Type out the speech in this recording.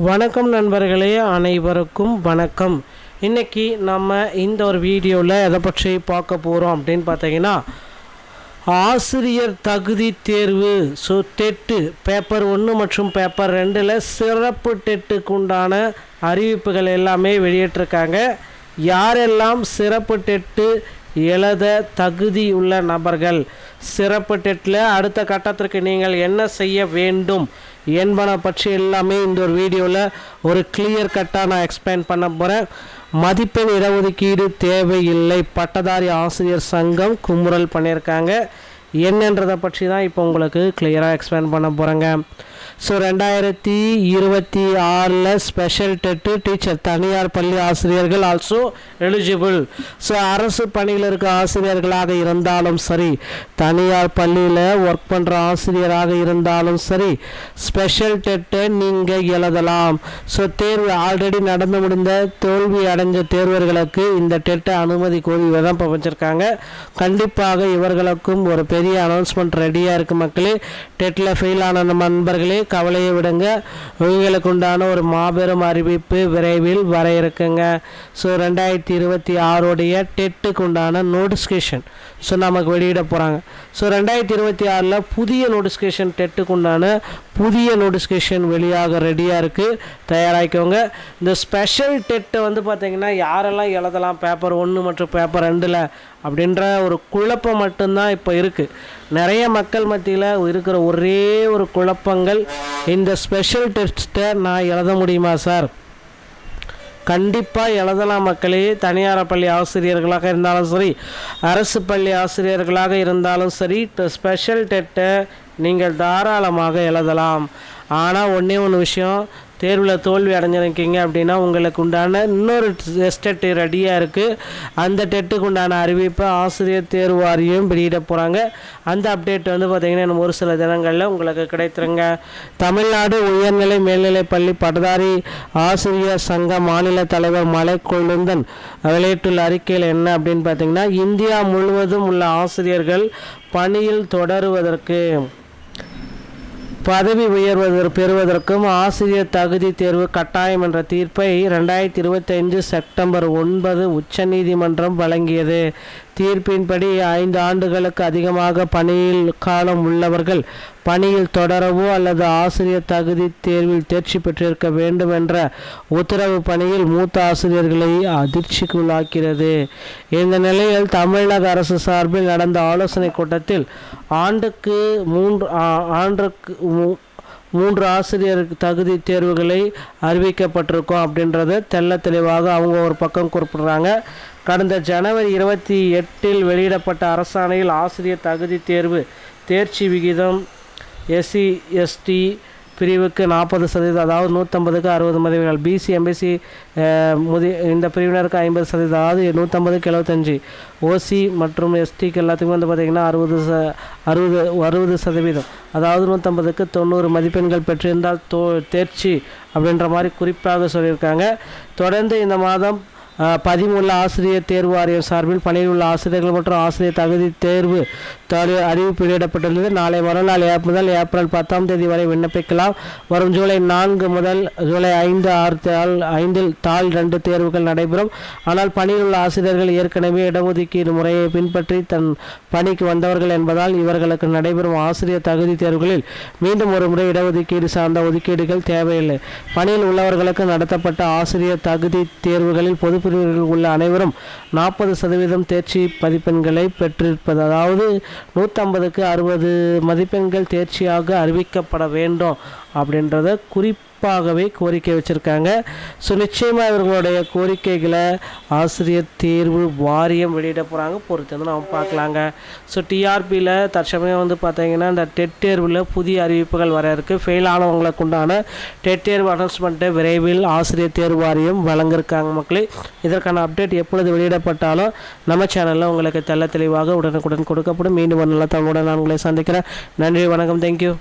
வணக்கம் நண்பர்களே, அனைவருக்கும் வணக்கம். இன்றைக்கி நம்ம இந்த ஒரு வீடியோவில் எதை பற்றி பார்க்க போகிறோம் அப்படின்னு பார்த்தீங்கன்னா, ஆசிரியர் தகுதி தேர்வு டெட்டு பேப்பர் 1 மற்றும் பேப்பர் 2 சிறப்பு டெட்டுக்கு உண்டான அறிவிப்புகள் எல்லாமே வெளியிட்டிருக்காங்க. யாரெல்லாம் சிறப்பு டெட்டு எழுத தகுதியுள்ள நபர்கள், சிறப்பு டெட்டில் அடுத்த கட்டத்திற்கு நீங்கள் என்ன செய்ய வேண்டும் என்பன பற்றி எல்லாமே இந்த ஒரு வீடியோவில் ஒரு கிளியர் கட்டாக நான் எக்ஸ்பிளைன் பண்ண போகிறேன். மதிப்பெண் இடஒதுக்கீடு தேவையில்லை, பட்டதாரி ஆசிரியர் சங்கம் குமுறல் பண்ணியிருக்காங்க. என்னன்றதை பற்றி தான் இப்போ உங்களுக்கு கிளியராக எக்ஸ்பிளைன் பண்ண போகிறேங்க. ஸோ 2026 ஸ்பெஷல் டெட்டு டீச்சர் தனியார் பள்ளி ஆசிரியர்கள் ஆல்சோ எலிஜிபிள். ஸோ அரசு பணியில் இருக்க ஆசிரியர்களாக இருந்தாலும் சரி, தனியார் பள்ளியில் ஒர்க் பண்ணுற ஆசிரியராக இருந்தாலும் சரி, ஸ்பெஷல் டெட்டை நீங்கள் எழுதலாம். ஸோ தேர்வு ஆல்ரெடி நடந்து முடிந்த தோல்வி அடைஞ்ச தேர்வர்களுக்கு இந்த டெட்டை அனுமதி கோரி தான் இப்போ வச்சுருக்காங்க. கண்டிப்பாக இவர்களுக்கும் ஒரு பெரிய அனௌன்ஸ்மெண்ட் ரெடியாக இருக்குது. மக்களே, டெட்டில் ஃபெயில் ஆன நண்பர்களே கவலையை விடுங்க, இவங்களுக்கு உண்டான ஒரு மாபெரும் அறிவிப்பு விரைவில் வர இருக்குங்க. ஸோ 2026 டெட்டுக்கு உண்டான நோட்டிஃபிகேஷன் நமக்கு வெளியிட போகிறாங்க. ஸோ 2026 புதிய நோட்டிஃபிகேஷன் டெட்டுக்கு உண்டான புதிய நோட்டிஃபிகேஷன் வெளியாக ரெடியாக இருக்குது, தயாராகிக்கோங்க. இந்த ஸ்பெஷல் டெட்டை பார்த்திங்கன்னா யாரெல்லாம் எழுதலாம் பேப்பர் 1 மற்றும் பேப்பர் 2 அப்படின்ற ஒரு குழப்பம் மட்டும்தான் இப்போ இருக்குது. நிறைய மக்கள் மத்தியில் இருக்கிற ஒரே ஒரு குழப்பங்கள், இந்த ஸ்பெஷல் டெஸ்ட்டை நான் எழுத முடியுமா சார்? கண்டிப்பாக எழுதலாம் மக்களே. தனியார் பள்ளி ஆசிரியர்களாக இருந்தாலும் சரி, அரசு பள்ளி ஆசிரியர்களாக இருந்தாலும் சரி, ஸ்பெஷல் டெட்டை நீங்கள் தாராளமாக எழுதலாம். ஆனால் ஒன்று விஷயம், தேர்வில் தோல்வி அடைஞ்சிருக்கீங்க அப்படின்னா உங்களுக்கு உண்டான இன்னொரு டெட்டு ரெடியாக இருக்குது. அந்த டெட்டுக்கு உண்டான அறிவிப்பை ஆசிரியர் தேர்வு வாரியம் வெளியிட போகிறாங்க. அந்த அப்டேட் பார்த்திங்கன்னா இன்னும் ஒரு சில தினங்களில் உங்களுக்கு கிடைத்துருங்க. தமிழ்நாடு உயர்நிலை மேல்நிலைப் பள்ளி பட்டதாரி ஆசிரியர் சங்க மாநில தலைவர் மலைக்கொழுந்தன் வெளியிட்டுள்ள அறிக்கையில் என்ன அப்படின்னு பார்த்திங்கன்னா, இந்தியா முழுவதும் உள்ள ஆசிரியர்கள் பணியில் தொடருவதற்கு பதவி பெறுவதற்கும் ஆசிரியர் தகுதி தேர்வு கட்டாயம் என்ற தீர்ப்பை 2025 செப்டம்பர் 9 உச்சநீதிமன்றம் வழங்கியது. தீர்ப்பின்படி 5 ஆண்டுகளுக்கு அதிகமாக பணியில் காலம் உள்ளவர்கள் பணியில் தொடரவோ அல்லது ஆசிரியர் தகுதி தேர்வில் தேர்ச்சி பெற்றிருக்க வேண்டும் என்ற உத்தரவு பணியில் மூத்த ஆசிரியர்களை அதிர்ச்சிக்குள்ளாக்கிறது. இந்த நிலையில் தமிழக அரசு சார்பில் நடந்த ஆலோசனை கூட்டத்தில் ஆண்டுக்கு 3 ஆசிரியர் தகுதி தேர்வுகளை அறிவிக்கப்பட்டிருக்கும் அப்படின்றத தெள்ள தெளிவாக அவங்க ஒரு பக்கம் குறிப்பிடுறாங்க. கடந்த ஜனவரி 28 வெளியிடப்பட்ட அரசாணையில் ஆசிரியர் தகுதி தேர்வு தேர்ச்சி விகிதம் SC ST பிரிவுக்கு 40%, அதாவது 150க்கு 60 மதிப்பெண்கள், BC MBC இந்த பிரிவினருக்கு 50%, அதாவது 150க்கு 75, OC மற்றும் STக்கு எல்லாத்துக்கும் பார்த்திங்கன்னா 60%, அதாவது 150க்கு 90 மதிப்பெண்கள் பெற்றிருந்தால் தேர்ச்சி அப்படின்ற மாதிரி குறிப்பாக சொல்லியிருக்காங்க. தொடர்ந்து இந்த மாதம் 13 ஆசிரியர் தேர்வு வாரியம் சார்பில் பணியில் உள்ள ஆசிரியர்கள் மற்றும் ஆசிரியர் தகுதி தேர்வு அறிவிப்பு வெளியிடப்பட்டுள்ளது. நாளை மறுநாள் முதல் ஏப்ரல் 10 வரை விண்ணப்பிக்கலாம். வரும் ஜூலை 4 முதல் ஜூலை 5 தாள் 2 தேர்வுகள் நடைபெறும். ஆனால் பணியில் உள்ள ஆசிரியர்கள் ஏற்கனவே இடஒதுக்கீடு முறையை பின்பற்றி தன் பணிக்கு வந்தவர்கள் என்பதால் இவர்களுக்கு நடைபெறும் ஆசிரியர் தகுதி தேர்வுகளில் மீண்டும் ஒரு முறை இடஒதுக்கீடு சார்ந்த ஒதுக்கீடுகள் தேவையில்லை. பணியில் உள்ளவர்களுக்கு நடத்தப்பட்ட ஆசிரியர் தகுதி தேர்வுகளில் பொது பிரிவுகளில் உள்ள அனைவரும் 40% தேர்ச்சி மதிப்பெண்களை பெற்றிருப்பது, அதாவது 150க்கு 60 மதிப்பெண்கள் தேர்ச்சியாக அறிவிக்கப்பட வேண்டும் அப்படின்றத குறிப்பாகவே கோரிக்கை வச்சுருக்காங்க. ஸோ நிச்சயமாக இவர்களுடைய கோரிக்கைகளை ஆசிரியர் தேர்வு வாரியம் வெளியிட போகிறாங்க, பொறுத்து நம்ம பார்க்கலாங்க. ஸோ டிஆர்பியில் தற்சமயம் பார்த்தீங்கன்னா இந்த டெட் தேர்வில் புதிய அறிவிப்புகள் வர இருக்குது. ஃபெயில் ஆனவங்களுக்கு உண்டான டெட் தேர்வு அனௌன்ஸ்மெண்ட்டை விரைவில் ஆசிரியர் தேர்வு வாரியம் வழங்கியிருக்காங்க. மக்களே, இதற்கான அப்டேட் எப்பொழுது வெளியிடப்பட்டாலும் நம்ம சேனலில் உங்களுக்கு தெளிவாக உடனுக்குடன் கொடுக்கப்படும். மீண்டும் ஒரு நல்ல தமிழுடன் நான் உங்களை சந்திக்கிறேன். நன்றி, வணக்கம், தேங்க்யூ.